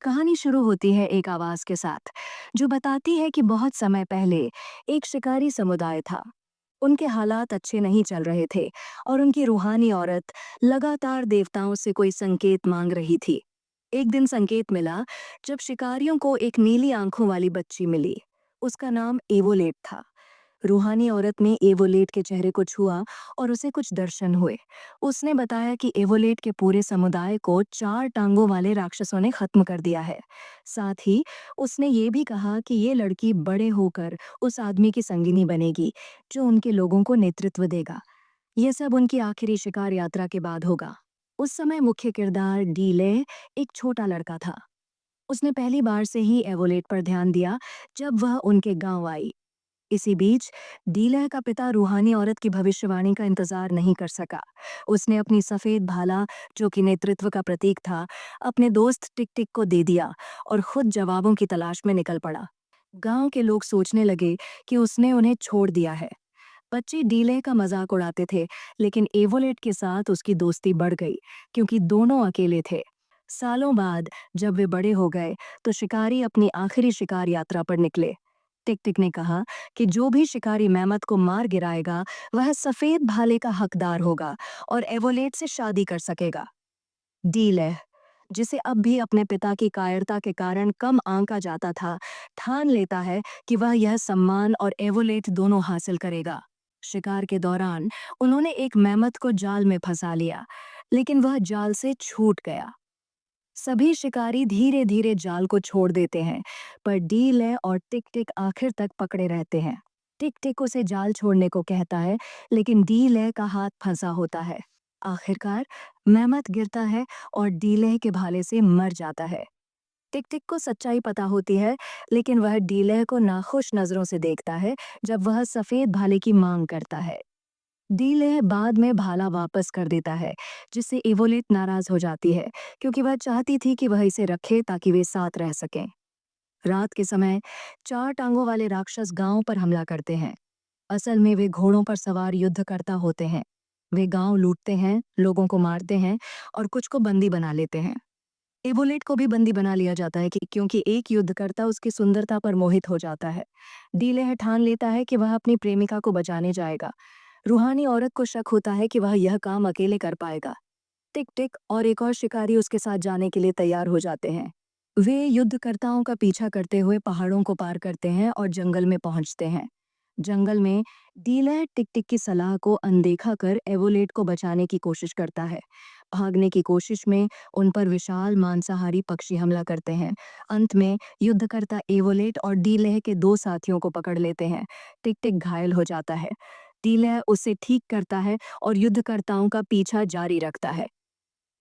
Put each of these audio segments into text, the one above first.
कहानी शुरू होती है एक आवाज के साथ जो बताती है कि बहुत समय पहले एक शिकारी समुदाय था। उनके हालात अच्छे नहीं चल रहे थे और उनकी रूहानी औरत लगातार देवताओं से कोई संकेत मांग रही थी। एक दिन संकेत मिला जब शिकारियों को एक नीली आंखों वाली बच्ची मिली। उसका नाम एवोलेट था। रूहानी औरत ने एवोलेट के चेहरे को छुआ और उसे कुछ दर्शन हुए। उसने बताया कि एवोलेट के पूरे समुदाय को 4 टांगों वाले राक्षसों ने खत्म कर दिया है। साथ ही उसने ये भी कहा कि ये लड़की बड़े होकर उस आदमी की संगिनी बनेगी जो उनके लोगों को नेतृत्व देगा। यह सब उनकी आखिरी शिकार यात्रा के बाद होगा। उस समय मुख्य किरदार डीले एक छोटा लड़का था। उसने पहली बार से ही एवोलेट पर ध्यान दिया जब वह उनके गांव आई। इसी बीच डीलह का पिता रूहानी औरत की भविष्यवाणी का इंतजार नहीं कर सका। उसने अपनी सफेद भाला, जो कि नेतृत्व का प्रतीक था, अपने दोस्त टिक टिक को दे दिया और खुद जवाबों की तलाश में निकल पड़ा। गांव के लोग सोचने लगे कि उसने उन्हें छोड़ दिया है। बच्चे डीले का मजाक उड़ाते थे, लेकिन एवोलेट के साथ उसकी दोस्ती बढ़ गई क्योंकि दोनों अकेले थे। सालों बाद जब वे बड़े हो गए तो शिकारी अपनी आखिरी शिकार यात्रा पर निकले। टिक टिक ने कहा कि जो भी शिकारी मेमत को मार गिराएगा वह सफेद भाले का हकदार होगा और एवोलेट से शादी कर सकेगा। डीलेह, जिसे अब भी अपने पिता की कायरता के कारण कम आंका जाता था, ठान लेता है कि वह यह सम्मान और एवोलेट दोनों हासिल करेगा। शिकार के दौरान उन्होंने एक मेमत को जाल में फंसा लिया, लेकिन वह जाल से छूट गया। सभी शिकारी धीरे धीरे जाल को छोड़ देते हैं, पर डीले और टिक टिक आखिर तक पकड़े रहते हैं। टिक टिक उसे जाल छोड़ने को कहता है, लेकिन डीले का हाथ फंसा होता है। आखिरकार मेहमत गिरता है और डीले के भाले से मर जाता है। टिक टिक को सच्चाई पता होती है, लेकिन वह डीले को नाखुश नजरों से देखता है जब वह सफेद भाले की मांग करता है। डीले बाद में भाला वापस कर देता है, जिससे एवोलेट नाराज हो जाती है क्योंकि वह चाहती थी कि वह इसे रखे ताकि वे साथ रह सकें। रात के समय 4 टांगों वाले राक्षस गांव पर हमला करते हैं। असल में वे घोड़ों पर सवार युद्धकर्ता होते हैं। वे गांव लूटते हैं, लोगों को मारते हैं और कुछ को बंदी बना लेते हैं। एवोलेट को भी बंदी बना लिया जाता है क्योंकि एक युद्धकर्ता उसकी सुंदरता पर मोहित हो जाता है। डीले ठान लेता है कि वह अपनी प्रेमिका को बचाने जाएगा। रूहानी औरत को शक होता है कि वह यह काम अकेले कर पाएगा। टिक टिक और एक और शिकारी उसके साथ जाने के लिए तैयार हो जाते हैं। वे युद्धकर्ताओं का पीछा करते हुए पहाड़ों को पार करते हैं और जंगल में पहुंचते हैं। जंगल में डीलर टिक टिक की सलाह को अनदेखा कर एवोलेट को बचाने की कोशिश करता है। भागने की कोशिश में उन पर विशाल मांसाहारी पक्षी हमला करते हैं। अंत में युद्धकर्ता एवोलेट और डीलेह के 2 साथियों को पकड़ लेते हैं। टिक टिक घायल हो जाता है। डीलेह उसे ठीक करता है और युद्धकर्ताओं का पीछा जारी रखता है।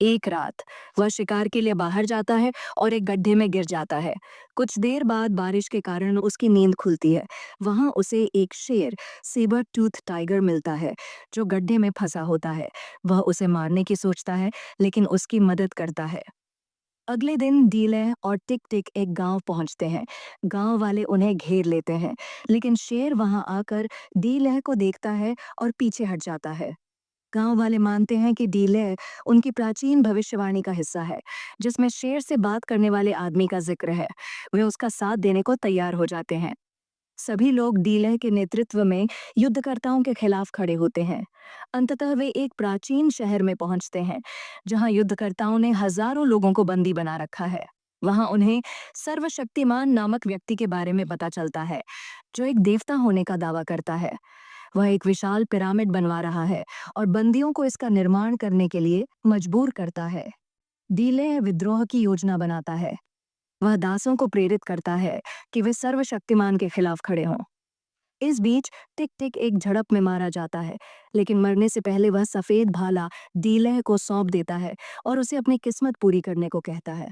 एक रात वह शिकार के लिए बाहर जाता है और एक गड्ढे में गिर जाता है। कुछ देर बाद बारिश के कारण उसकी नींद खुलती है। वहां उसे एक शेर, सेबर टूथ टाइगर मिलता है, जो गड्ढे में फंसा होता है। वह उसे मारने की सोचता है, लेकिन उसकी मदद करता है। अगले दिन डीले और टिक टिक एक गांव पहुंचते हैं। गांव वाले उन्हें घेर लेते हैं, लेकिन शेर वहां आकर डीले को देखता है और पीछे हट जाता है। गांव वाले मानते हैं कि डीले उनकी प्राचीन भविष्यवाणी का हिस्सा है, जिसमें शेर से बात करने वाले आदमी का जिक्र है। वे उसका साथ देने को तैयार हो जाते हैं। सभी लोग डीले के नेतृत्व में युद्धकर्ताओं के खिलाफ खड़े होते हैं। अंततः वे एक प्राचीन शहर में पहुंचते हैं, जहां युद्धकर्ताओं ने हजारों लोगों को बंदी बना रखा है। वहां उन्हें सर्वशक्तिमान नामक व्यक्ति के बारे में पता चलता है, जो एक देवता होने का दावा करता है। वह एक विशाल पिरामिड बनवा रहा है और बंदियों को इसका निर्माण करने के लिए मजबूर करता है। डीले विद्रोह की योजना बनाता है। वह दासों को प्रेरित करता है कि वे सर्वशक्तिमान के खिलाफ खड़े हों। इस बीच टिक टिक एक झड़प में मारा जाता है, लेकिन मरने से पहले वह सफेद भाला डीले को सौंप देता है और उसे अपनी किस्मत पूरी करने को कहता है।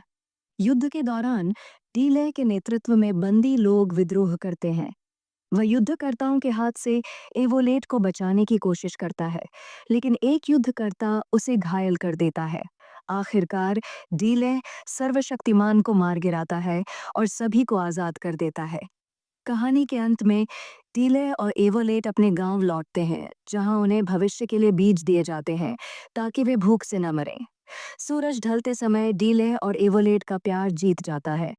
युद्ध के दौरान डीले के नेतृत्व में बंदी लोग विद्रोह करते हैं। वह युद्धकर्ताओं के हाथ से एवोलेट को बचाने की कोशिश करता है, लेकिन एक युद्धकर्ता उसे घायल कर देता है। आखिरकार डीले सर्वशक्तिमान को मार गिराता है और सभी को आजाद कर देता है। कहानी के अंत में टीले और एवोलेट अपने गांव लौटते हैं, जहां उन्हें भविष्य के लिए बीज दिए जाते हैं ताकि वे भूख से न मरें। सूरज ढलते समय डीले और एवोलेट का प्यार जीत जाता है